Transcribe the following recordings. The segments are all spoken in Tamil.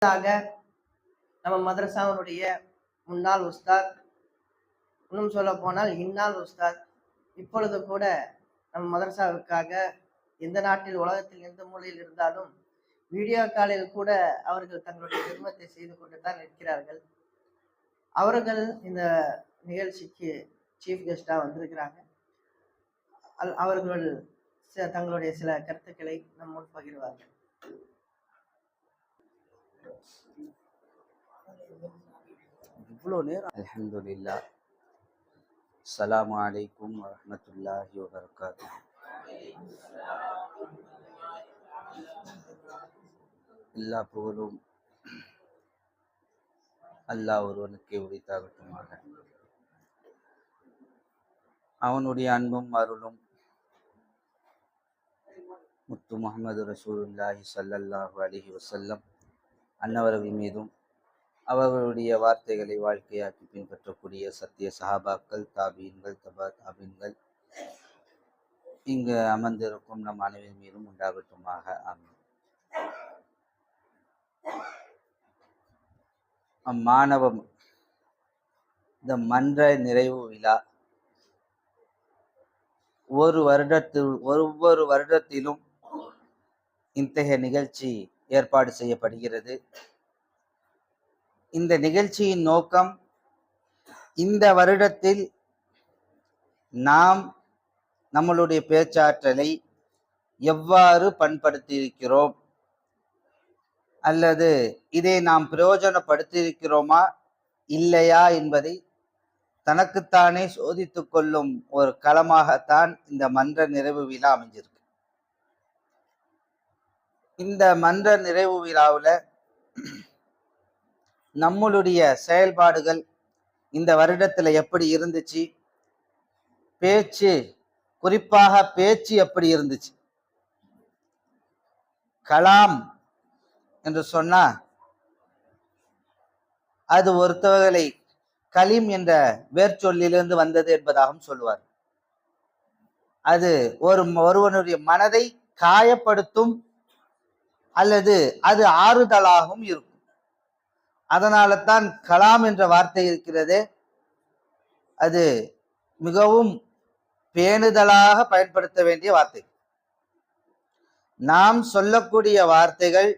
நம்ம மதரசாவுடைய முன்னாள் உஸ்தாத், இன்னும் சொல்ல போனால் இந்நாள் உஸ்தாத், இப்பொழுது கூட நம்ம மதரசாவுக்காக எந்த நாட்டில் உலகத்தில் எந்த மூலையில் இருந்தாலும் வீடியோ காலில் கூட அவர்கள் தங்களுடைய நிர்மத்தை செய்து கொண்டு தான் இருக்கிறார்கள். அவர்கள் இந்த நிகழ்ச்சிக்கு சீஃப் கெஸ்டா வந்திருக்கிறாங்க. அவர்கள் தங்களுடைய சில கருத்துக்களை நம்மோடு பகிர்வார்கள். இவ்வளோ நேரம் அல்ஹம்துலில்லாஹ். அஸ்ஸலாமு அலைக்கும் வரஹ்மத்துல்லாஹி வபரகாத்துஹு. எல்லா புகழும் அல்லாஹ் ஒருவனுக்கு உரித்தாகட்டுமாக. அவனுடைய அன்பும் அருளும் முத்து முஹம்மது ரசூலுல்லாஹி ஸல்லல்லாஹு அலைஹி வஸல்லம் அன்னவர்கள் மீதும் அவர்களுடைய வார்த்தைகளை வாழ்க்கையாக்கி பின்பற்றக்கூடிய சத்திய சஹாபாக்கள், தாபீன்கள், தபா தாபீன்கள், இங்கு அமர்ந்திருக்கும் நம் அனைவரின் மீதும் உண்டாகட்டுமாக. ஆமீன். அம்மாணவம் இந்த மன்ற நிறைவு விழா ஒவ்வொரு வருடத்திலும் இத்தகைய நிகழ்ச்சி ஏற்பாடு செய்யப்படுகிறது. இந்த நிகழ்ச்சியின் நோக்கம், இந்த வருடத்தில் நாம் நம்மளுடைய பேச்சாற்றலை எவ்வாறு பண்படுத்தியிருக்கிறோம் அல்லது இதை நாம் பிரயோஜனப்படுத்தியிருக்கிறோமா இல்லையா என்பதை தனக்குத்தானே சோதித்து கொள்ளும் ஒரு களமாகத்தான் இந்த மன்ற நிறைவு விழா அமைஞ்சிருக்கு. இந்த மன்ற நிறைவு விழாவில் நம்மளுடைய செயல்பாடுகள் இந்த வருடத்துல எப்படி இருந்துச்சு, குறிப்பாக பேச்சு எப்படி இருந்துச்சு. கலாம் என்று சொன்னா அது ஒருத்தவர்களை கலீம் என்ற வேர்ச்சொல்லிலிருந்து வந்தது என்பதாகவும் சொல்லுவார். அது ஒருவனுடைய மனதை காயப்படுத்தும் அல்லது அது ஆறுதலாகவும் இருக்கும். அதனால தான் கலாம் என்ற வார்த்தை இருக்கிறது, அது மிகவும் பேணுதலாக பயன்படுத்த வேண்டிய வார்த்தை. நாம் சொல்லக்கூடிய வார்த்தைகள்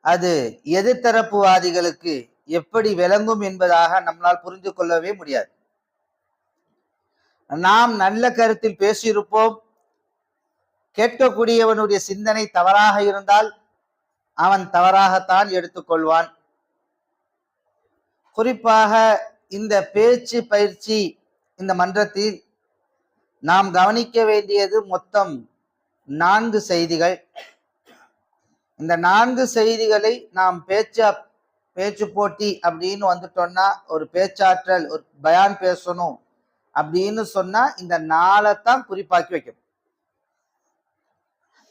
அது எதிர்த்தரப்புவாதிகளுக்கு எப்படி விளங்கும் என்பதாக நம்மால் புரிந்து கொள்ளவே முடியாது. நாம் நல்ல கருத்தில் பேசியிருப்போம், கேட்கக்கூடியவனுடைய சிந்தனை தவறாக இருந்தால் அவன் தவறாகத்தான் எடுத்துக்கொள்வான். குறிப்பாக இந்த பேச்சு பயிற்சி இந்த மன்றத்தில் நாம் கவனிக்க வேண்டியது மொத்தம் 4 செய்திகள். இந்த 4 செய்திகளை நாம் பேச்சு போட்டி அப்படின்னு வந்துட்டோம்னா, ஒரு பேச்சாற்றல், ஒரு பயான் பேசணும் அப்படின்னு சொன்னா இந்த 4 தான் குறிப்பாக்கி வைக்கணும்.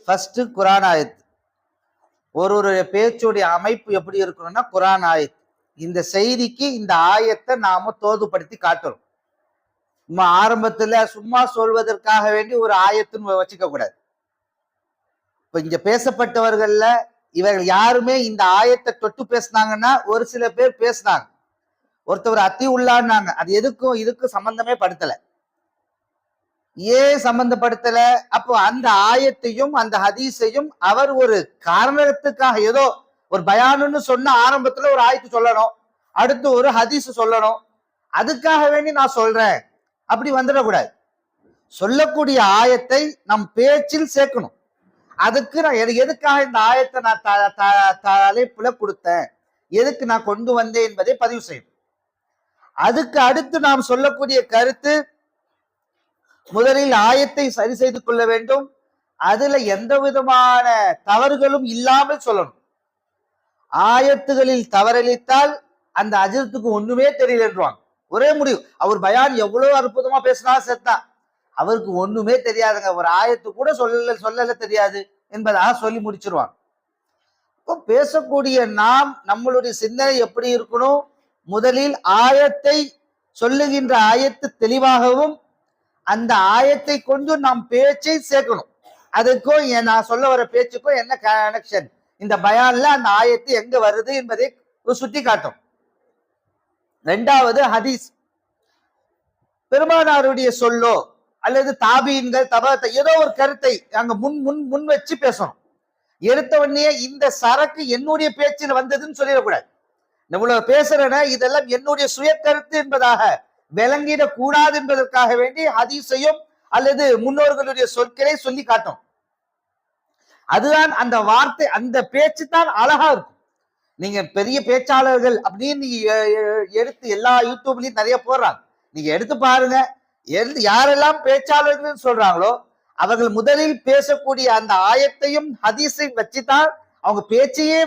ஃபர்ஸ்ட் குர்ஆன் ஆயத். ஒரு பேச்சுடைய அமைப்பு எப்படி இருக்கணும்னா குர்ஆன் ஆயத். இந்த செய்திக்கு இந்த ஆயத்தை நாம தோதுபடுத்தி காட்டணும். ஆரம்பத்துல சும்மா சொல்வதற்காக வேண்டி ஒரு ஆயத்துன்னு வச்சுக்க கூடாது. இப்ப இங்க பேசப்பட்டவர்கள்ல இவர்கள் யாருமே இந்த ஆயத்தை தொட்டு பேசினாங்கன்னா ஒரு சில பேர் பேசினாங்க, ஒருத்தவர் அத்தி உள்ளான்னாங்க. அது இதுக்கும் சம்பந்தமே படுத்தல. ஏன் சம்பந்தப்படுத்தல? அப்போ அந்த ஆயத்தையும் அந்த ஹதீஸையும் அவர் ஒரு காரணத்துக்காக, ஏதோ ஒரு பயானுன்னு சொன்ன ஆரம்பத்துல ஒரு ஆயத்து சொல்லணும், அடுத்து ஒரு ஹதீஸ் சொல்லணும், அதுக்காக வேண்டி நான் சொல்றேன் அப்படி வந்துடக்கூடாது. சொல்லக்கூடிய ஆயத்தை நம் பேச்சில் சேர்க்கணும். அதுக்கு நான் எதுக்காக இந்த ஆயத்தை நான் தலைப்புல கொடுத்தேன், எதுக்கு நான் கொண்டு வந்தேன் என்பதை பதிவு செய்யணும். அதுக்கு அடுத்து நாம் சொல்லக்கூடிய கருத்து, முதலில் ஆயத்தை சரி செய்து கொள்ள வேண்டும். அதுல எந்த விதமான தவறுகளும் இல்லாமல் சொல்லணும். ஆயத்துகளில் தவறளித்தால் அந்த அஜத்துக்கு ஒண்ணுமே தெரியலன்றாங்க. ஒரே முடிவு, அவர் பயான் எவ்வளவு அற்புதமா பேசினா செத்தான், அவருக்கு ஒண்ணுமே தெரியாதுங்க, ஒரு ஆயத்து கூட சொல்லல தெரியாது என்பதாக சொல்லி முடிச்சிருவாங்க. இப்போ பேசக்கூடிய நாம் நம்மளுடைய சிந்தனை எப்படி இருக்கணும்? முதலில் ஆயத்தை சொல்லுகின்ற ஆயத்து தெளிவாகவும் அந்த ஆயத்தை கொண்டு நாம் பேச்சை சேர்க்கணும். அதுக்கும் நான் சொல்ல வர பேச்சுக்கும் என்ன கனெக்ஷன், இந்த பயான்ல அந்த ஆயத்து எங்க வருது என்பதை சுட்டி காட்டும். இரண்டாவது ஹதீஸ். பெருமானாருடைய சொல்லோ அல்லது தாபீன்கள் ஏதோ ஒரு கருத்தை அங்க முன் வச்சு பேசணும். எடுத்த உடனே இந்த சரக்கு என்னுடைய பேச்சில் வந்ததுன்னு சொல்லிடக்கூடாது. நம்மள பேசுறன இதெல்லாம் என்னுடைய சுய கருத்து என்பதாக விளங்கிடக் கூடாது என்பதற்காக வேண்டி ஹதீஸையும் அல்லது முன்னோர்களுடைய சொற்களை சொல்லி காட்டும். அதுதான் அந்த வார்த்தை, அந்த பேச்சு தான் அழகா இருக்கும். நீங்க பெரிய பேச்சாளர்கள் அப்படின்னு நீங்க எடுத்து எல்லா யூடியூப்லயும் நிறைய போடுறாங்க, நீங்க எடுத்து பாருங்க. யாரெல்லாம் பேச்சாளர்கள் சொல்றாங்களோ அவர்கள் முதலில் பேசக்கூடிய அந்த ஆயத்தையும் ஹதீஸையும் வச்சுதான் அவங்க பேச்சையே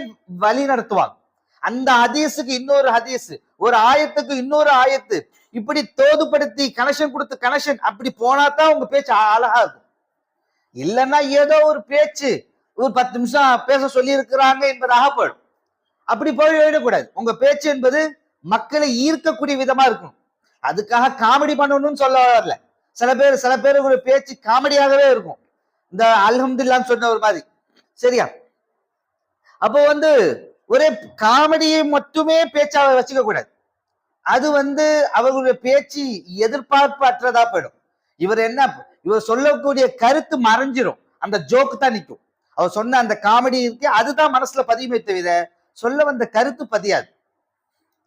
வழி நடத்துவாங்க. அந்த ஹதீஸுக்கு இன்னொரு ஹதீஸ், ஒரு ஆயத்துக்கு இன்னொரு ஆயத்து, இப்படி தோதுப்படுத்தி கனெக்ஷன் கொடுத்து கனெக்ஷன் அப்படி போனாதான் உங்க பேச்சு அழகா இருக்கும். இல்லைன்னா ஏதோ ஒரு பேச்சு ஒரு 10 நிமிஷம் பேச சொல்லி இருக்கிறாங்க என்பதாக போயிடும். அப்படி போயிடக்கூடாது. உங்க பேச்சு என்பது மக்களை ஈர்க்கக்கூடிய விதமா இருக்கும். அதுக்காக காமெடி பண்ணணும்னு சொல்ல வரல. சில பேர் ஒரு பேச்சு காமெடியாகவே இருக்கும். இந்த அல்ஹம்துலில்லாஹ்னு சொன்ன ஒரு மாதிரி, சரியா? அப்போ ஒரே காமெடியை மட்டுமே பேச்சாக வச்சுக்க கூடாது. அது அவர்களுடைய பேச்சு எதிர்பார்ப்பு அற்றதா போயிடும். இவர் சொல்லக்கூடிய கருத்து மறைஞ்சிரும், அந்த ஜோக்கு தான் நிற்கும். அவர் சொன்ன அந்த காமெடி இருக்கு, அதுதான் மனசுல பதியுமே தவிர சொல்ல வந்த கருத்து பதியாது.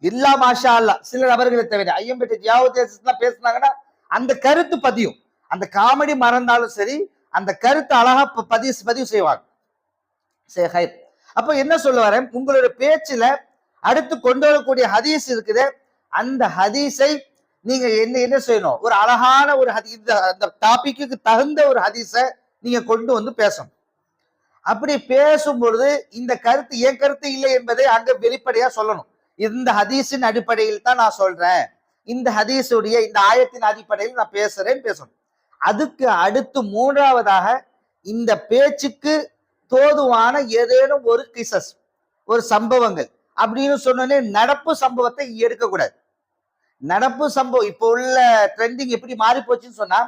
இல்லா மாஷா அல்லா சில நபர்களை தவிர ஐயம்பேட்டை ஜியாவுதேசம் பேசினாங்கன்னா அந்த கருத்து பதியும். அந்த காமெடி மறந்தாலும் சரி, அந்த கருத்து அழகா பதிவு செய்வாங்க. சரி, அப்ப என்ன சொல்ல வரேன், உங்களுடைய பேச்சுல அடுத்து கொண்டு வரக்கூடிய ஹதீஸ் இருக்குது, அந்த ஹதீஸை நீங்க என்ன செய்யணும், ஒரு அழகான ஒரு அந்த டாபிக்கு தகுந்த ஒரு ஹதீஸை நீங்க கொண்டு பேசணும். அப்படி பேசும் பொழுது இந்த கருத்து என் கருத்து இல்லை என்பதை அங்க வெளிப்படையா சொல்லணும். இந்த ஹதீஸின் அடிப்படையில் தான் நான் சொல்றேன், இந்த ஹதீஸுடைய இந்த ஆயத்தின் அடிப்படையில் நான் பேசணும். அதுக்கு அடுத்து மூன்றாவதாக இந்த பேச்சுக்கு தோதுவான ஏதேனும் ஒரு கிசஸ், ஒரு சம்பவங்கள் அப்படின்னு சொன்னோன்னே நடப்பு சம்பவத்தை எடுக்கக்கூடாது. நடப்பு சம்பவம் இப்போ உள்ள ட்ரெண்டிங் எப்படி மாறி போச்சுன்னு சொன்னா,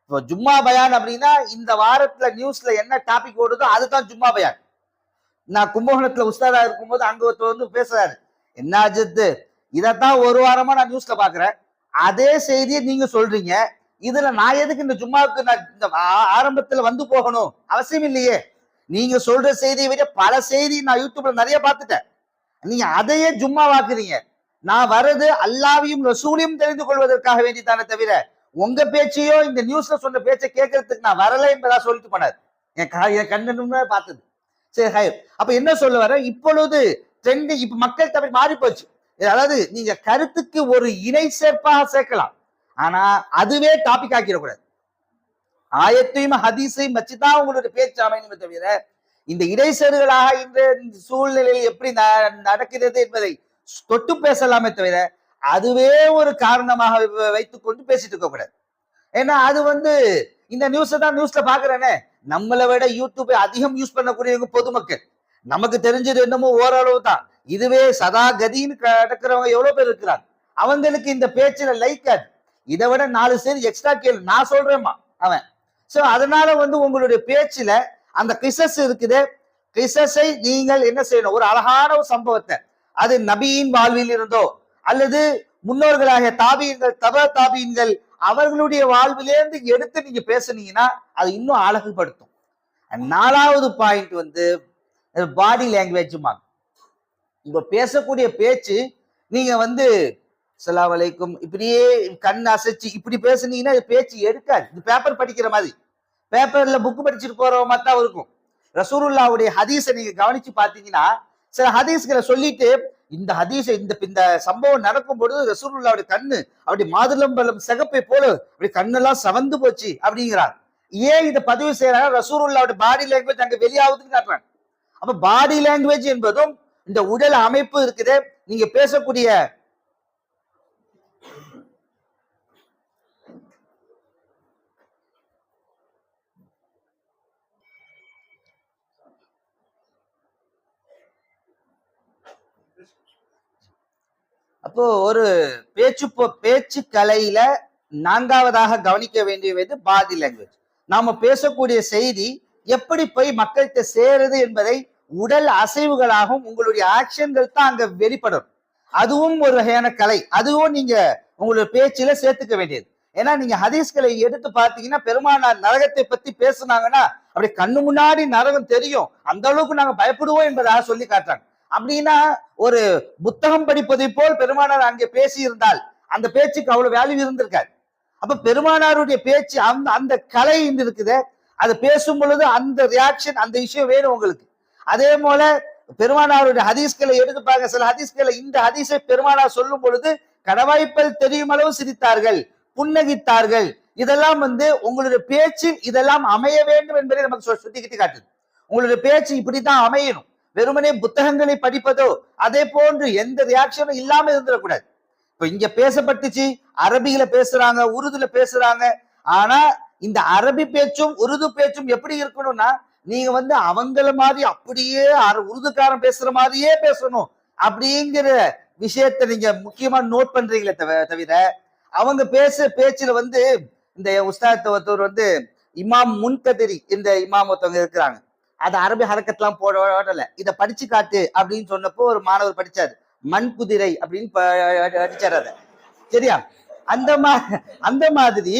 இப்போ ஜும்மா பயான் அப்படின்னா இந்த வாரத்துல நியூஸ்ல என்ன டாபிக் ஓடுதோ அதுதான் ஜும்மா பயான். நான் கும்பகோணத்துல உஸ்தாதா இருக்கும்போது அங்க ஒருத்தர் பேசுறாரு, என்ன அஜித்து இதைத்தான் ஒரு வாரமா நான் நியூஸ்ல பாக்குறேன், அதே செய்தியை நீங்க சொல்றீங்க, இதுல நான் எதுக்கு இந்த ஜும்மாவுக்கு நான் இந்த ஆரம்பத்துல போகணும், அவசியம் இல்லையே. நீங்க சொல்ற செய்தியை விட பல செய்தி நான் யூடியூப்ல நிறைய பார்த்துட்டேன், நீங்க அதையே ஜும்மா வாக்குறீங்க. நான் வர்றது அல்லாவையும் ரசூலையும் தெரிந்து கொள்வதற்காக வேண்டித்தானே தவிர உங்க பேச்சையோ இந்த நியூஸ்ல சொன்ன பேச்சை கேட்கறதுக்கு நான் வரல என்பதா சொல்லிட்டு போனார். என் கண்ணனுமே பார்த்தது. சரி, அப்ப என்ன சொல்ல வர, இப்பொழுது ட்ரெண்ட் இப்ப மக்கள் தமிழ் மாறி போச்சு. அதாவது நீங்க கருத்துக்கு ஒரு இணை சேர்ப்பாக சேர்க்கலாம், ஆனா அதுவே டாபிக் ஆக்கிடக்கூடாது. ஆயத்தையும் ஹதீஸையும் வச்சுதான் உங்களுடைய பேச்சு அமையுமே தவிர இந்த இடைசேறுகளாக இந்த சூழ்நிலையில் எப்படி நடக்கிறது என்பதை தொட்டு பேசலாமே தவிர அதுவே ஒரு காரணமாக வைத்துக் கொண்டு பேசிட்டு இருக்க கூடாது. ஏன்னா அது இந்த நியூஸை தான் நியூஸ்ல பாக்குறேனே, நம்மளை விட யூடியூபை அதிகம் யூஸ் பண்ணக்கூடியவங்க பொதுமக்கள். நமக்கு தெரிஞ்சது என்னமோ ஓரளவு தான். இதுவே சதா கதின்னு கிடக்கிறவங்க எவ்வளவு பேர் இருக்கிறாங்க, அவங்களுக்கு இந்த பேச்சுல லைக் ஆது. இதை விட 4 செய்தி எக்ஸ்ட்ரா கேள்வி நான் சொல்றேம்மா அவன். சோ அதனால உங்களுடைய பேச்சுல அந்த கிசஸ் இருக்குது, கிசஸை நீங்கள் என்ன செய்யணும், ஒரு அழகான ஒரு சம்பவத்தை, அது நபியின் வாழ்வில் இருந்தோ அல்லது முன்னோர்களாகிய தாபீன்கள் தாபீன்கள் அவர்களுடைய வாழ்விலேருந்து எடுத்து நீங்க பேசுனீங்கன்னா அது இன்னும் அழகுபடுத்தும். 4வது பாயிண்ட் பாடி லாங்குவேஜ். இப்ப பேசக்கூடிய பேச்சு நீங்க அஸ்ஸலாமு அலைக்கும் இப்படியே கண் அசைச்சு இப்படி பேசுனீங்கன்னா பேச்சு எடுக்காது. இது பேப்பர் படிக்கிற மாதிரி, பேப்பர்ல புக் படிச்சுட்டு போற மாதிரி தான் இருக்கும். ரசூலுல்லாஹ்வுடைய ஹதீஸை நீங்க கவனிச்சு பாத்தீங்கன்னா சில ஹதீஸ்களை சொல்லிட்டு இந்த ஹதீஸை இந்த சம்பவம் நடக்கும் பொழுது ரசூலுல்லாஹ்வுடைய கண்ணு அப்படி மாதுளம்பழம் சிகப்பை போல அப்படி கண்ணெல்லாம் சவந்து போச்சு அப்படிங்கிறார். ஏன் இதை பதிவு செய்யறாங்க, ரசூலுல்லாஹ்வுடைய பாடி லாங்குவேஜ் அங்க வெளியாகுதுன்னு காட்டுறாங்க. அப்ப பாடி லாங்குவேஜ் என்பதும் இந்த உடல் அமைப்பு இருக்குது. நீங்க பேசக்கூடிய அப்போ ஒரு பேச்சு கலையில 4வதாக கவனிக்க வேண்டியது பாடி லாங்குவேஜ். நாம பேசக்கூடிய செய்தி எப்படி போய் மக்கள்கிட்ட சேருது என்பதை உடல் அசைவுகளாகவும் உங்களுடைய ஆக்ஷன்கள் தான் அங்க வெளிப்படும். அதுவும் ஒரு வகையான கலை. அதுவும் நீங்க உங்களுடைய பேச்சில சேர்த்துக்க வேண்டியது. ஏன்னா நீங்க ஹதீஸ்களை எடுத்து பார்த்தீங்கன்னா பெருமானார் நரகத்தை பத்தி பேசுனாங்கன்னா அப்படி கண்ணு முன்னாடி நரகம் தெரியும், அந்த அளவுக்கு நாங்க பயப்படுவோம் என்பதாக சொல்லி காட்டுறாங்க. அப்படின்னா ஒரு புத்தகம் படிப்பதை போல் பெருமானார் அங்கே பேசி இருந்தால் அந்த பேச்சுக்கு அவ்வளவு வேல்யூ இருந்திருக்காரு. அப்ப பெருமானாருடைய பேச்சு அந்த அந்த கலை இருக்குது. அது பேசும் பொழுது அந்த ரியாக்ஷன், அந்த விஷயம் வேணும் உங்களுக்கு. அதே போல பெருமானாருடைய ஹதீஸ்களை எடுத்து பாருங்க. சில ஹதீஸ்களை, இந்த ஹதீஸை பெருமானார் சொல்லும் பொழுது கடவாய்ப்பல் தெரியும் அளவு சிரித்தார்கள், புன்னகித்தார்கள். இதெல்லாம் உங்களுடைய பேச்சில் இதெல்லாம் அமைய வேண்டும் என்பதை நமக்கு சுட்டிக்கிட்டு காட்டுது. உங்களுடைய பேச்சு இப்படித்தான் அமையணும். வெறுமனே புத்தகங்களை படிப்பதோ அதே போன்று எந்த ரியாக்ஷனும் இல்லாம இருந்துடக்கூடாது. இப்ப இங்க பேசப்பட்டுச்சு, அரபியில பேசுறாங்க, உருதுல பேசுறாங்க. ஆனா இந்த அரபி பேச்சும் உருது பேச்சும் எப்படி இருக்கணும்னா, நீங்க அவங்கள மாதிரி அப்படியே உருதுக்காரன் பேசுற மாதிரியே பேசணும் அப்படிங்கிற விஷயத்த நீங்க முக்கியமா நோட் பண்றீங்களே தவிர, அவங்க பேச்சுல இந்த உஸ்தாத் ஒருத்தர் இமாம் முன்கதிரி, இந்த இமாம் ஒருத்தவங்க இருக்கிறாங்க, அது அரபி ஹரக்கத்லாம் போடல, இதை படிச்சு காட்டு அப்படின்னு சொன்னப்போ ஒரு மாணவர் படிச்சாரு, மண் குதிரை அப்படின்னு படிச்சாரு. அத சரியா? அந்த மாதிரி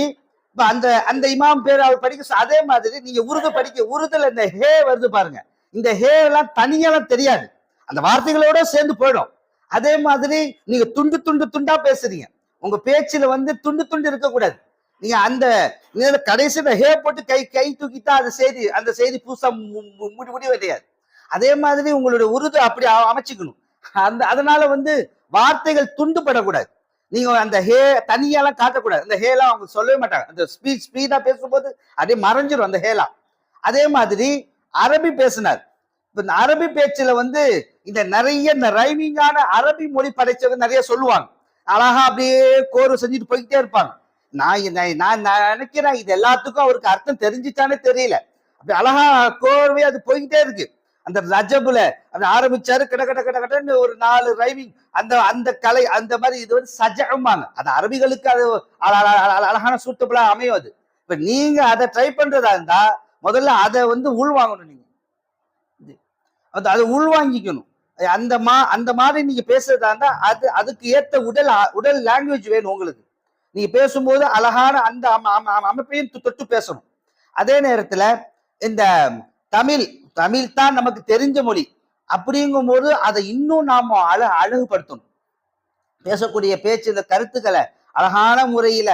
இப்ப அந்த அந்த இமாம் பேர் அவர் படிக்க. அதே மாதிரி நீங்க உருது படிக்க, உருதுல இந்த ஹே வருது பாருங்க, இந்த ஹே எல்லாம் தனியெல்லாம் தெரியாது, அந்த வார்த்தைகளோட சேர்ந்து போயிடும். அதே மாதிரி நீங்க துண்டு துண்டு துண்டா பேசுறீங்க, உங்க பேச்சுல துண்டு துண்டு இருக்கக்கூடாது. நீங்க அந்த கடைசியில ஹே போட்டு கை தூக்கிட்டா அந்த செய்தி புதுசா முடிவு கிடையாது. அதே மாதிரி உங்களுடைய உருது அப்படி அமைச்சுக்கணும். அதனால வார்த்தைகள் துண்டுபடக்கூடாது. நீங்க அந்த ஹே தனியெல்லாம் காட்டக்கூடாது. அந்த ஹேலாம் அவங்க சொல்லவே மாட்டாங்க. அந்த ஸ்பீடா பேசும்போது அப்படியே மறைஞ்சிரும் அந்த ஹேலாம். அதே மாதிரி அரபி பேசினார். இப்ப இந்த அரபி பேச்சுல இந்த நிறைய இந்த ரைமிங்கான அரபி மொழி படைச்சவங்க நிறைய சொல்லுவாங்க. அழகா அப்படியே கோர்வு செஞ்சுட்டு போய்கிட்டே இருப்பாங்க. நான் நினைக்கிறேன் இது எல்லாத்துக்கும் அவருக்கு அர்த்தம் தெரிஞ்சுச்சானே தெரியல. அப்படி அழகா கோர்வே அது போய்கிட்டே இருக்கு. அந்த ரஜபுல அந்த ஆரம்பிச்சாரு, கிட கிட கிட கிடன்னு ஒரு 4 ரைமிங், அந்த அந்த கலை அந்த மாதிரி. இது சஜம்பாங்க. அது அரபிகளுக்கு அது அழகான சூட்டபிளா அமையும். அது இப்ப நீங்க அதை ட்ரை பண்றதா இருந்தா முதல்ல அதை உள்வாங்கணும். நீங்க அதை உள்வாங்கிக்கணும். அந்த மாதிரி நீங்க பேசுறதா இருந்தா அதுக்கு ஏத்த உடல் லாங்குவேஜ் வேணும் உங்களுக்கு. நீங்க பேசும்போது அழகான அந்த அமைப்பையும் தொட்டு பேசணும். அதே நேரத்துல இந்த தமிழ் தான் நமக்கு தெரிஞ்ச மொழி அப்படிங்கும் போது அதை இன்னும் நாம அழகுபடுத்தணும். பேசக்கூடிய பேச்சு, இந்த கருத்துக்களை அழகான முறையில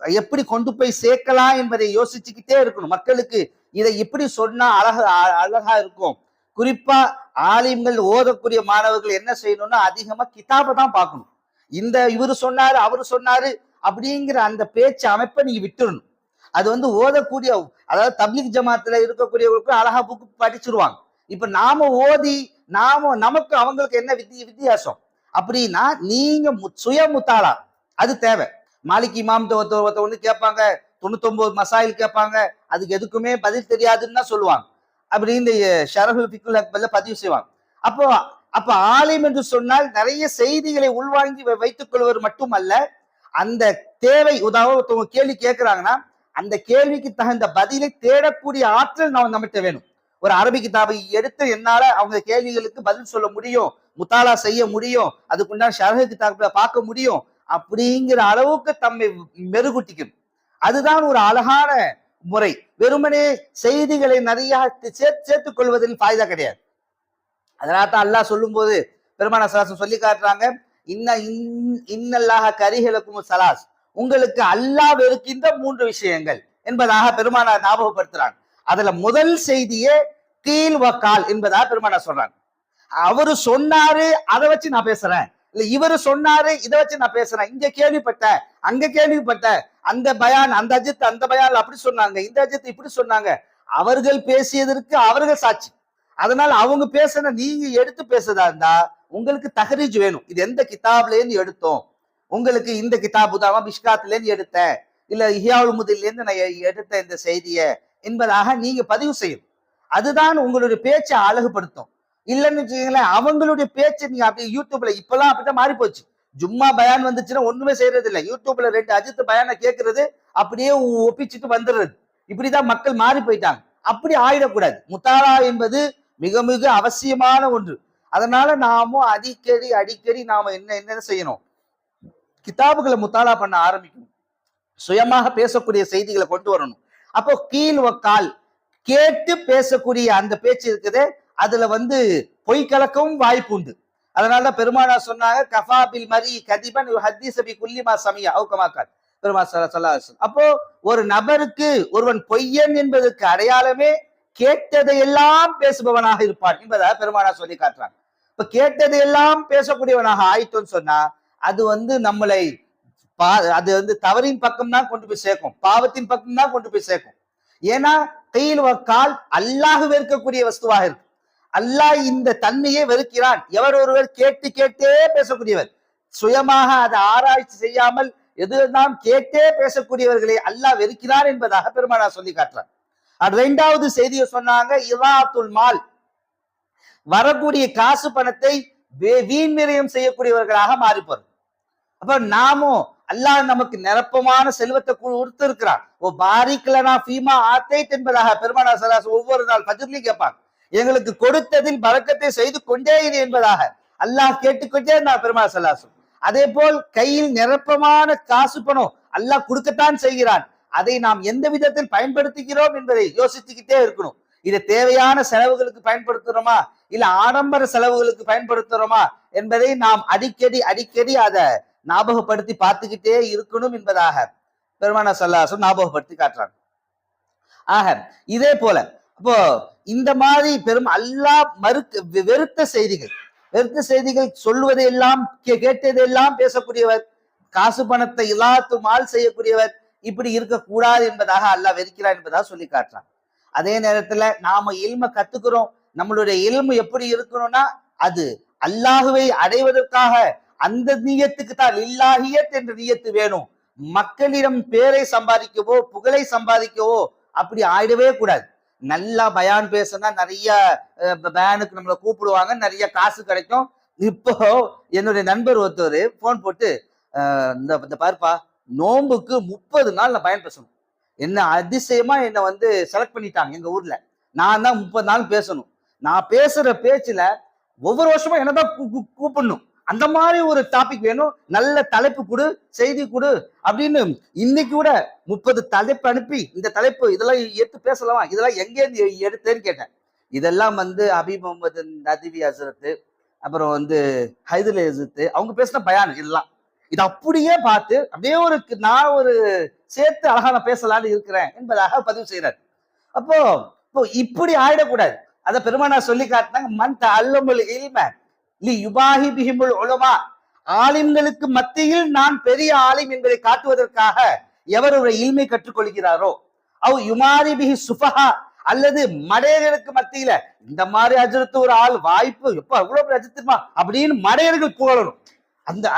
எப்படி கொண்டு போய் சேர்க்கலாம் என்பதை யோசிச்சுக்கிட்டே இருக்கணும். மக்களுக்கு இதை எப்படி சொன்னா அழகா இருக்கும். குறிப்பா ஆலிம்கள், ஓதக்கூடிய மாணவர்கள் என்ன செய்யணும்னா அதிகமா கிதாபை தான் பார்க்கணும். இவரு சொன்னாரு அவரு சொன்னாரு அப்படிங்கிற அந்த பேச்சு அமைப்பை நீங்க விட்டுடணும். அது ஓதக்கூடிய, அதாவது தப்லீக் ஜமாத்துல இருக்கக்கூடியவர்களுக்கு அழகா புக்கு படிச்சிருவாங்க. இப்ப நாம ஓதி நமக்கு அவங்களுக்கு என்ன வித்தியாசம் அப்படின்னா, நீங்க சுய முத்தாளா அது தேவை. மாலிக் இமாம் ஒருத்தர் கேட்பாங்க, 99 மசாயில் கேட்பாங்க, அதுக்கு எதுக்குமே பதில் தெரியாதுன்னு தான் சொல்லுவாங்க. அப்படி இந்த ஷரஹுல் ஃபிக்ஹுல் அக்பர்ல பதிவு செய்வாங்க. அப்ப ஆலிம் என்று சொன்னால் நிறைய செய்திகளை உள்வாங்கி வைத்துக் கொள்வது மட்டுமல்ல, அந்த தேவை, உதாரணம் கேள்வி கேட்கிறாங்கன்னா அந்த கேள்விக்கு தகுந்த பதிலை தேடக்கூடிய ஆற்றல் நம்மகிட்ட வேணும். ஒரு அரபி கிதாபை எடுத்து என்னால அவங்க கேள்விகளுக்கு பதில் சொல்ல முடியும், முத்தாலா செய்ய முடியும், அதுக்குண்டான ஷரஹ் கிதாபை பார்க்க முடியும் அப்படிங்கிற அளவுக்கு தம்மை மெருகூட்டிக்கணும். அதுதான் ஒரு அழகான முறை. வெறுமனே செய்திகளை நிறைய சேர்த்துக் கொள்வதில் ஃபாய்தா கிடையாது. அதனால தான் அல்லாஹ் சொல்லும் போது பெருமானார் ஸல்லல்லாஹு அலைஹி வஸல்லம் சொல்லி காட்டுறாங்க, இன்னல்லாஹ கரிஹலக்கும் ஸலாஸ், உங்களுக்கு அல்லாஹ் வெறுக்கின்ற 3 விஷயங்கள் என்பதாக பெருமானார் ஞாபகப்படுத்துறாங்க. அதுல முதல் செய்தியே கீழ் வக்கால் என்பதாக பெருமானார் சொல்றாங்க. அவரு சொன்னாரு அதை வச்சு நான் பேசுறேன், இல்ல இவரு சொன்னாரு இதை வச்சு நான் பேசுறேன், இங்க கேள்விப்பட்டேன் அங்க கேள்விப்பட்டேன், அந்த பயான் அந்த அஜித் அந்த பயான் அப்படி சொன்னாங்க, இந்த அஜித் இப்படி சொன்னாங்க, அவர்கள் பேசியதற்கு அவர்கள் சாட்சி. அதனால அவங்க பேசுன நீங்க எடுத்து பேசுறதா இருந்தா உங்களுக்கு தஹரீஜ் வேணும். இது எந்த கிதாப்ல இருந்து எடுத்தோம், உங்களுக்கு இந்த கிதாபு தான் மிஷ்காத்துல இருந்து எடுத்தேன், இல்ல இஹ்யாவுல் முதில்ல இருந்து நான் எடுத்த இந்த செய்தியை என்பதாக நீங்க பதிவு செய்யும். அதுதான் உங்களுடைய பேச்சை அழகுபடுத்தும். இல்லைன்னு வச்சுக்கீங்களேன், அவங்களுடைய பேச்சை நீங்க அப்படி யூடியூப்ல இப்பெல்லாம் அப்படிதான் மாறி போச்சு. ஜும்மா பயான் வந்துச்சுன்னா ஒண்ணுமே செய்யறது இல்லை, யூடியூப்ல 2 அஜித் பயானை கேட்கறது, அப்படியே ஒப்பிச்சுட்டு வந்துடுறது. இப்படிதான் மக்கள் மாறி போயிட்டாங்க. அப்படி ஆயிடக்கூடாது. முத்தாலா என்பது மிக மிக அவசியமான ஒன்று. அதனால நாமும் அடிக்கடி அடிக்கடி நாம என்ன செய்யணும், கிதாபுகளை முத்தாலா பண்ண ஆரம்பிக்கணும், சுயமாக பேசக்கூடிய செய்திகளை கொண்டு வரணும். அப்போ கீழ் கால் கேட்டு பேசக்கூடிய அந்த பேச்சு இருக்குது, அதுல பொய் கலக்கவும் வாய்ப்பு உண்டு. அதனாலதான் பெருமானா சொன்னாங்க, கஃபாபில் மரி கதிபன் ஹதீஸபி குல்லிமா சமியா அவுகமாக்கால் பெருமா ஸல்லல்லாஹு. அப்போ ஒரு நபருக்கு ஒருவன் பொய்யன் என்பதற்கு அடையாளமே கேட்டதையெல்லாம் பேசுபவனாக இருப்பான் என்பதாக பெருமானா சொல்லி காட்டுறாங்க. இப்ப கேட்டதையெல்லாம் பேசக்கூடியவனாக ஆயிட்டோன்னு சொன்னா அது நம்மளை அது தவறின் பக்கம் தான் கொண்டு போய் சேர்க்கும், பாவத்தின் பக்கம் தான் கொண்டு போய் சேர்க்கும். ஏன்னா கீழ் கால் அல்லாஹ் வெறுக்கக்கூடிய வஸ்துவாக இருக்கு. அல்லாஹ் இந்த தன்மையை வெறுக்கிறான். எவர் ஒருவர் கேட்டு கேட்டே பேசக்கூடியவர், சுயமாக அதை ஆராய்ச்சி செய்யாமல் எதுதான் கேட்டே பேசக்கூடியவர்களை அல்லாஹ் வெறுக்கிறார் என்பதாக பெருமானா சொல்லி காட்டுறார். அது 2வது செய்தியை சொன்னாங்க, இதாத்துல் மால், வரக்கூடிய காசு பணத்தை வீண் விரயம் செய்யக்கூடியவர்களாக மாறிப்போம். அப்ப நாமும் அல்லாஹ் நமக்கு நிரப்பமான செல்வத்தை கொடுத்து இருக்கிறான். ஓ பாரிக்லனா ஃபீமா ஆத்தைத் என்பதாக பெருமானா ஸல்லல்லாஹு ஒவ்வொரு நாள் ஃபஜ்ர்லயும் கேட்பாங்க, எங்களுக்கு கொடுத்ததில் பரக்கத்தை செய்து கொண்டே இரு என்பதாக அல்லாஹ் கேட்டுக்கொண்டே இருந்தார் பெருமானா ஸல்லல்லாஹு. அதே போல் கையில் நிரப்பமான காசு பணம் அல்லாஹ் கொடுக்கத்தான் செய்கிறான். அதை நாம் எந்த விதத்தில் பயன்படுத்துகிறோம் என்பதை யோசிச்சுக்கிட்டே இருக்கணும். இதை தேவையான செலவுகளுக்கு பயன்படுத்துறோமா, இல்ல ஆடம்பர செலவுகளுக்கு பயன்படுத்துறோமா என்பதை நாம் அடிக்கடி அடிக்கடி அதை ஞாபகப்படுத்தி பார்த்துக்கிட்டே இருக்கணும் என்பதாக பெருமானா ஸல்லல்லாஹு ஞாபகப்படுத்தி காட்டுறாங்க. ஆக இதே போல அப்போ இந்த மாதிரி அல்லாஹ் வெறுத்த செய்திகள் சொல்வதையெல்லாம் கேட்டதெல்லாம் பேசக்கூடியவர், காசு பணத்தை இலாத்து மால் செய்யக்கூடியவர், இப்படி இருக்கக்கூடாது என்பதாக அல்லாஹ் வெறுக்கிறார் என்பதாக சொல்லி காட்டுறான். அதே நேரத்துல நாம இல்ம கத்துக்கிறோம், நம்மளுடைய இல்மு எப்படி இருக்கணும்னா அது அல்லாஹுவை அடைவதற்காக அந்த நியத்துக்கு தான் லில்லாஹியத் என்ற நியத்து வேணும். மக்களிடம் பேரை சம்பாதிக்கவோ புகழை சம்பாதிக்கவோ அப்படி ஆயிடவே கூடாது. நல்லா பயான் பேசினா நிறைய பயானுக்கு நம்மளை கூப்பிடுவாங்க, நிறைய காசு கிடைக்கும். இப்போ என்னுடைய நண்பர் ஒருத்தர் போன் போட்டு, இந்த பாருப்பா, நோம்புக்கு 30 நாள் நான் பயன் பேசணும், என்ன அதிசயமா என்னை செலக்ட் பண்ணிட்டாங்க எங்க ஊர்ல, நான் தான் 30 நாள் பேசணும், நான் பேசுற பேச்சுல ஒவ்வொரு வருஷமும் என்னதான் கூப்பிடணும், அந்த மாதிரி ஒரு டாபிக் வேணும், நல்ல தலைப்பு கொடு, செய்தி கொடு அப்படின்னு. இன்னைக்கு கூட 30 தலைப்பு அனுப்பி, இந்த தலைப்பு இதெல்லாம் எடுத்து பேசலாமா, இதெல்லாம் எங்கேருந்து எடுத்தேன்னு கேட்டேன். இதெல்லாம் ஹபீப் முகமது நதிவி ஹசரத்து, அப்புறம் ஹைதுல் இஸ்ஸத் அவங்க பேசின பயான், இதெல்லாம் இது அப்படியே பார்த்து அப்படியே நான் ஒரு சேர்த்து அழகான பேசலான்னு இருக்கிறேன் என்பதாக பதிவு செய்யறாரு. அப்போ இப்படி ஆயிடக்கூடாது. அத பெருமானா சொல்லி காட்டினாங்க, மன் தஅல்லமுல் இல்ம லியுபாஹி பிஹிமுல் உலமா, ஆலிம்களுக்கு மத்தியில் நான் பெரிய ஆலிம் என்பதை காட்டுவதற்காக எவர் ஒரு இல்மை கற்றுக்கொள்கிறாரோ, அவ் யுமாரி பிஹி சுஃபஹா, அல்லது மடையர்களுக்கு மத்தியில இந்த மாதிரி அஜரத்து ஒரு ஆள் வாய்ப்பு எப்ப அவ்வளவு அஜத்துமா அப்படின்னு மடையர்கள் புகழணும்.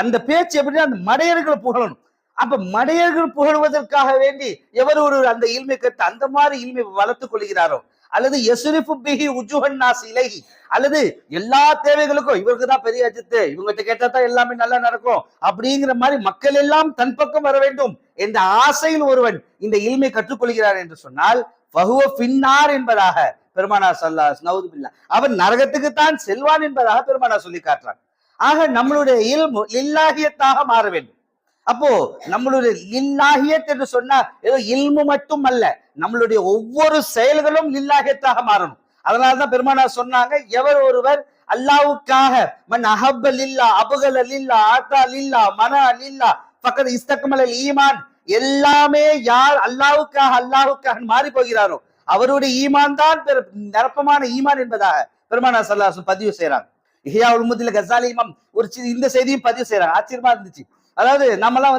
அந்த பேச்சு எப்படின்னா அந்த மடையர்கள் புகழணும். அப்ப மடையர்கள் புகழ்வதற்காக வேண்டி எவர் ஒரு அந்த இல்மை கற்று அந்த மாதிரி இல்மை வளர்த்துக் கொள்கிறாரோ, அல்லது யஸ்ரிஃபு பிஹி உஜுஹன் நாஸ் இலைஹி, அல்லது எல்லா தேவைகளுக்கும் இவருக்கு தான் பெரிய அஜித்து, இவங்ககிட்ட கேட்டா தான் எல்லாமே நல்லா நடக்கும் அப்படிங்கிற மாதிரி மக்கள் எல்லாம் தன் பக்கம் வர வேண்டும் என்ற ஆசையில் ஒருவன் இந்த இல்மை கற்றுக்கொள்கிறார் என்று சொன்னால் ஃபஹுவ ஃபின்னார் என்பதாக பெருமானா ஸல்லல்லாஹு நவுது பில்லாஹ், அவன் நரகத்துக்குத்தான் செல்வான் என்பதாக பெருமானா சொல்லி காட்டுறான். ஆக நம்மளுடைய இல்மு லில்லாஹியத்தாக மாற வேண்டும். அப்போ நம்மளுடைய லில்லாஹியத் என்று சொன்னா ஏதோ இல்மு மட்டும் அல்ல, நம்மளுடைய ஒவ்வொரு செயல்களும் லில்லாஹியத்தாக மாறணும். அதனாலதான் பெருமானா சொன்னாங்க, எவர் ஒருவர் அல்லாஹ்வுக்காக மன் அஹப்ப லில்லா அபகல லில்லா ஆத்தா லில்லா மன லில்லா ஃபக்கத் இஸ்தக்மலல் ஈமான், எல்லாமே யார் அல்லாஹ்வுக்காக மாறி போகிறாரோ அவருடைய ஈமான் தான் நிரப்பமான ஈமான் என்பதாக பெருமானா ஸல்லல்லாஹு அலைஹி வஸல்லம் பதிவு செய்யறாங்க. இஹ்யா உல்முதீன் கஸாலி இமாம் ஒரு இந்த செய்தியும் பதிவு செய்யறாங்க. ஆச்சரியமா இருந்துச்சு. அதாவது நம்மலாம்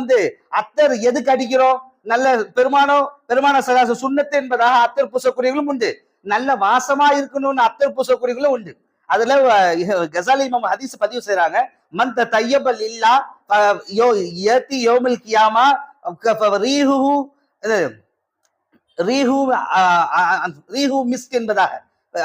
அத்தர் எதுக்கு அடிக்கிறோம், நல்ல பெருமானா ஸல்லல்லாஹு அலைஹி வஸல்லம் சுன்னத்து என்பதாக அத்தர் பூசக்கூடியவர்களும் உண்டு, நல்ல வாசமா இருக்கணும்னு அத்தர் பூசக்கூடியவர்களும் உண்டு. அதுல கஸாலி இமாம் ஹதீஸ் பதிவு செய்யறாங்க, மன் தய்யப லில்லா யதி யௌமல் கியாமா ரீஹு மிஸ்க் என்பதாக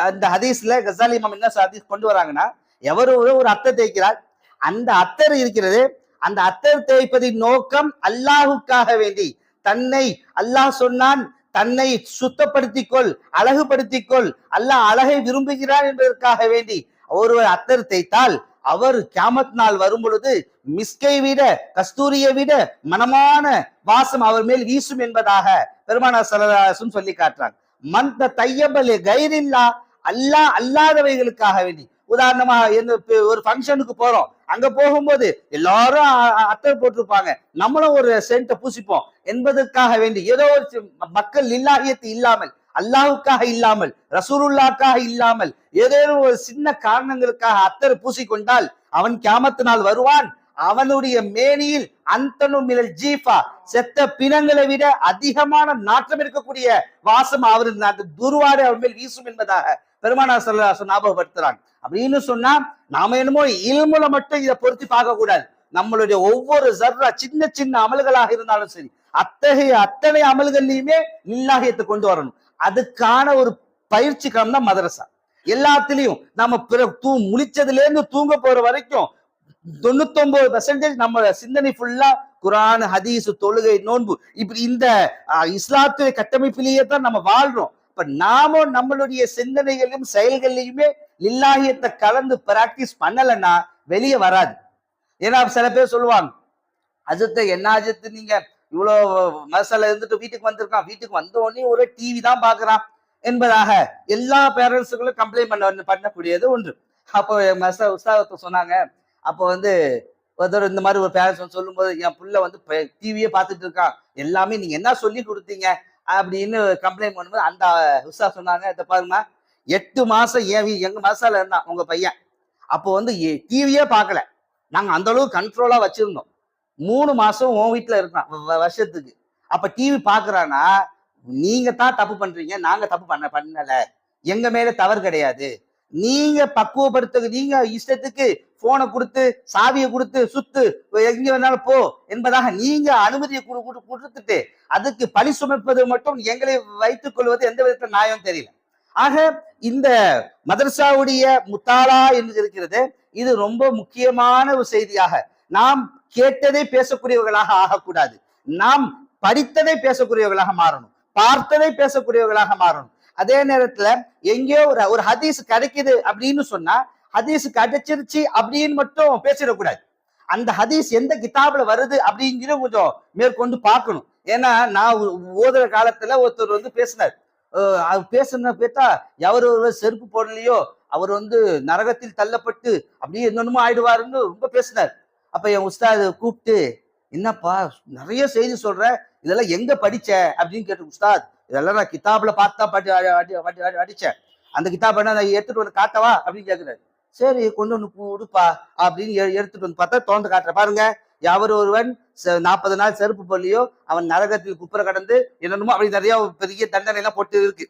அந்த ஹதீஸ்ல கஸாலி இமாம் என்ன ஹதீஸ் கொண்டு வராங்கன்னா, எவர் ஒரு அத்தர் தேய்க்கிறார், அந்த அத்தர் இருக்கிறது, அந்த அத்தர் தேய்ப்பதின் நோக்கம் அல்லாஹுக்காக வேண்டி, தன்னை அல்லாஹ் சொன்னான் தன்னை சுத்தப்படுத்திக்கொள், அழகுபடுத்திக்கொள், அல்லாஹ் அழகை விரும்புகிறார் என்பதற்காக வேண்டி ஒருவர் அத்தர் தேய்த்தால் அவர் கியாமத் நாள் வரும் பொழுது மிஸ்கை விட, கஸ்தூரியை விட மனமான வாசம் அவர் மேல் வீசும் என்பதாக பெருமானார் ஸல்லல்லாஹு அலைஹி வஸல்லம் சொல்லி காட்டுறாங்க. மந்த தையபல் கைரில்லா, அல்லாஹ் அல்லாதவைகளுக்காக வேண்டி. உதாரணமா ஒரு ஃபங்க்ஷனுக்கு போறோம், அங்க போகும்போது எல்லாரும் அத்தர் போட்டிருப்பாங்க, நம்மளும் ஒரு சென்ட்டை பூசிப்போம் என்பதற்காக வேண்டி ஏதோ ஒரு மக்கள் இல்லாஹியத்து இல்லாமல், அல்லாஹுக்காக இல்லாமல், ரசூலுல்லாஹ்க்காக இல்லாமல் ஏதேனும் ஒரு சின்ன காரணங்களுக்காக அத்தர் பூசிக்கொண்டால் அவன் கியாமத்து நாள் வருவான். அவனுடைய மேனியில் அந்தனுமில் ஜீஃபா, செத்த பிணங்களை விட அதிகமான நாற்றம் இருக்கக்கூடிய வாசம் அவர் துருவாடு அவர் மேல் வீசும் என்பதாக பெருமானார் ஸல்லல்லாஹு அலைஹி வஸல்லம் ஞாபகப்படுத்துறாங்க. அப்படின்னு சொன்னா நாம என்னமோ இல்முல மட்டும் இதை பொருத்தி பார்க்க கூடாது. நம்மளுடைய ஒவ்வொரு ஜர்ரா சின்ன சின்ன அமல்களாக இருந்தாலும் சரி, அத்தனை அமல்கள்லையுமே லில்லாஹியத்தை கொண்டு வரணும். அதுக்கான ஒரு பயிற்சி களம் தான் மதரசா. எல்லாத்திலையும் நம்ம முழிச்சதுல இருந்து தூங்க போற வரைக்கும் 99% நம்ம சிந்தனை ஃபுல்லா குர்ஆன், ஹதீஸ், தொழுகை, நோன்பு, இப்படி இந்த இஸ்லாத்துடைய கட்டமைப்பிலேயே தான் நம்ம வாழ்றோம். இப்ப நாம நம்மளுடைய சிந்தனைகளையும் செயல்களையுமே லில்லாஹியத்தை கலந்து பிராக்டிஸ் பண்ணலைன்னா வெளியே வராது. ஏன்னா சில பேர் சொல்லுவாங்க, அஜத்து என்ன அஜத்து நீங்க இவ்வளவு மசாலா இருந்துட்டு வீட்டுக்கு வந்திருக்கான், வீட்டுக்கு வந்த உடனே ஒரு டிவி தான் பாக்குறான் என்பதாக எல்லா பேரண்ட்ஸுகளும் கம்ப்ளைண்ட் பண்ணக்கூடியது ஒன்று. அப்போ உஸ்தாதத்தை சொன்னாங்க, அப்போ ஒருத்தர் இந்த மாதிரி ஒரு பேரண்ட்ஸ் சொல்லும் போது, என் புள்ள டிவியே பார்த்துட்டு இருக்கான், எல்லாமே நீங்க என்ன சொல்லி கொடுத்தீங்க அப்படின்னு கம்ப்ளைண்ட் பண்ணும்போது அந்த உஸ்தாத் சொன்னாங்க, இதை பாருங்க, 8 மாசம் எங்க மசாலா இருந்தான் உங்க பையன், அப்போ டிவியே பார்க்கல, நாங்க அந்த அளவுக்கு கண்ட்ரோலா வச்சிருந்தோம். 3 மாசம் உன் வீட்டுல இருக்கான் வருஷத்துக்கு, அப்ப டிவி பாக்குறான்னா நீங்க தான் தப்பு பண்றீங்க, நாங்க தப்பு பண்ணல, எங்க மேல தவறு கிடையாது. நீங்க பக்குவப்படுத்த, நீங்க இஷ்டத்துக்கு போனை கொடுத்து சாவியை கொடுத்து சுத்து எங்க வேணாலும் போ என்பதாக நீங்க அனுமதியை கொடுத்துட்டு அதுக்கு பழி சுமப்பது மட்டும் எங்களை வைத்துக் கொள்வது எந்த விதத்துல நியாயம் தெரியல. ஆக இந்த மதரசாவுடைய முத்தாலா என்று இருக்கிறது, இது ரொம்ப முக்கியமான ஒரு செய்தியாக, நாம் கேட்டதை பேசக்கூடியவர்களாக ஆகக்கூடாது, நாம் படித்ததை பேசக்கூடியவர்களாக மாறணும், பார்த்ததை பேசக்கூடியவர்களாக மாறணும். அதே நேரத்துல எங்கேயோ ஒரு ஹதீஸ் கிடைக்குது அப்படின்னு சொன்னா ஹதீஸ் கிடைச்சிருச்சு அப்படின்னு மட்டும் பேசிடக்கூடாது. அந்த ஹதீஸ் எந்த கிதாபுல வருது அப்படிங்கிற கொஞ்சம் மேற்கொண்டு பார்க்கணும். ஏன்னா நான் ஓதுற காலத்துல ஒருத்தர் பேசினார், பேசுன பேத்தா எவர் ஒருவர் செருப்பு போடலையோ அவர் நரகத்தில் தள்ளப்பட்டு அப்படியே என்னென்னமோ ஆயிடுவாருன்னு ரொம்ப பேசினார். அப்ப என் உஸ்தாது கூப்பிட்டு, என்னப்பா நிறைய செய்தி சொல்ற, இதெல்லாம் எங்க படிச்ச அப்படின்னு கேட்டு, உஸ்தாத் இதெல்லாம் நான் கிதாப்ல பார்த்தா அடிச்சேன், அந்த கிதாப் என்ன நான் எடுத்துட்டு வந்து காட்டவா அப்படின்னு கேட்கிறாரு. சரி கொண்டு வந்து கொடுப்பா அப்படின்னு எடுத்துட்டு வந்து பார்த்தா தோந்து காட்டுற பாருங்க, எவர் ஒருவன் 40 நாள் செருப்பு போடலையோ அவன் நரகத்தில் குப்புற கடந்து என்னென்னமோ அப்படி நிறைய பெரிய தண்டனை எல்லாம் போட்டு இருக்கு,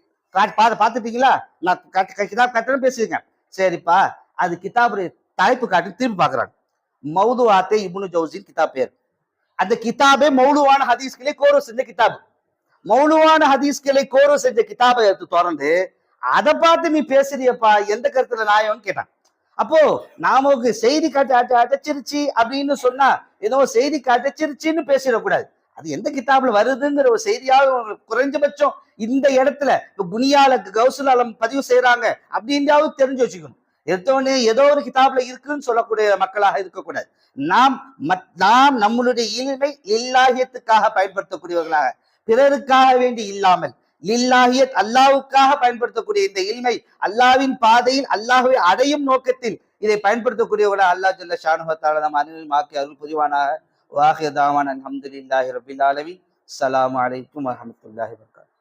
பாத்துட்டீங்களா, நான் கிதாப் காட்டுறேன்னு பேசியிருக்கேன். சரிப்பா, அது கிதாபுடைய தலைப்பு காட்டி திரும்பி பாக்குறாங்க. மௌதுஆத்தே இப்னு ஜௌசின் கிதாப் பேர். அந்த கிதாபே மௌலுவான ஹதீஸ்களை கோர்வு செஞ்ச கிதாப். மௌலுவான ஹதீஸ்களை கோர்வு செஞ்ச கிதாபை எடுத்து திறந்து அதை பார்த்து நீ பேசுறியப்பா, எந்த கருத்துல நியாயம்னு கேட்டான். அப்போ நாமக்கு செய்தி அடைச்சிருச்சு அப்படின்னு சொன்னா ஏதோ செய்தி அடைச்சிருச்சுன்னு பேசிடக்கூடாது. அது எந்த கிதாப்ல வருதுங்கிற ஒரு செய்தியாவது குறைஞ்சபட்சம் இந்த இடத்துல குனியால கௌசுல் ஆலம் பதிவு செய்யறாங்க அப்படின்றாவது தெரிஞ்சு வச்சுக்கணும். எடுத்தோடனே ஏதோ ஒரு கிதாப்ல இருக்குன்னு சொல்லக்கூடிய மக்களாக இருக்கக்கூடாது. நாம் நம்மளுடைய இல்மை லில்லாஹியத்துக்காக பயன்படுத்தக்கூடியவர்களாக, பிறருக்காக வேண்டி இல்லாமல் லில்லாஹியத் அல்லாஹ்வுக்காக பயன்படுத்தக்கூடிய இந்த இல்மை அல்லாஹ்வின் பாதையில் அல்லாஹ்வை அடையும் நோக்கத்தில் இதை பயன்படுத்தக்கூடியவர்களாக அல்லாஹ் ஜல்ல ஷானுஹு வ தஆலா நம் அனைவரையும் ஆக்கி அருள் புரிவானாக. வாஹிர் தாவானா அல்ஹம்துலில்லாஹி ரப்பில் ஆலமீன். அஸ்ஸலாமு அலைக்கும் வரஹ்மத்துல்லாஹி வபரகாத்துஹு.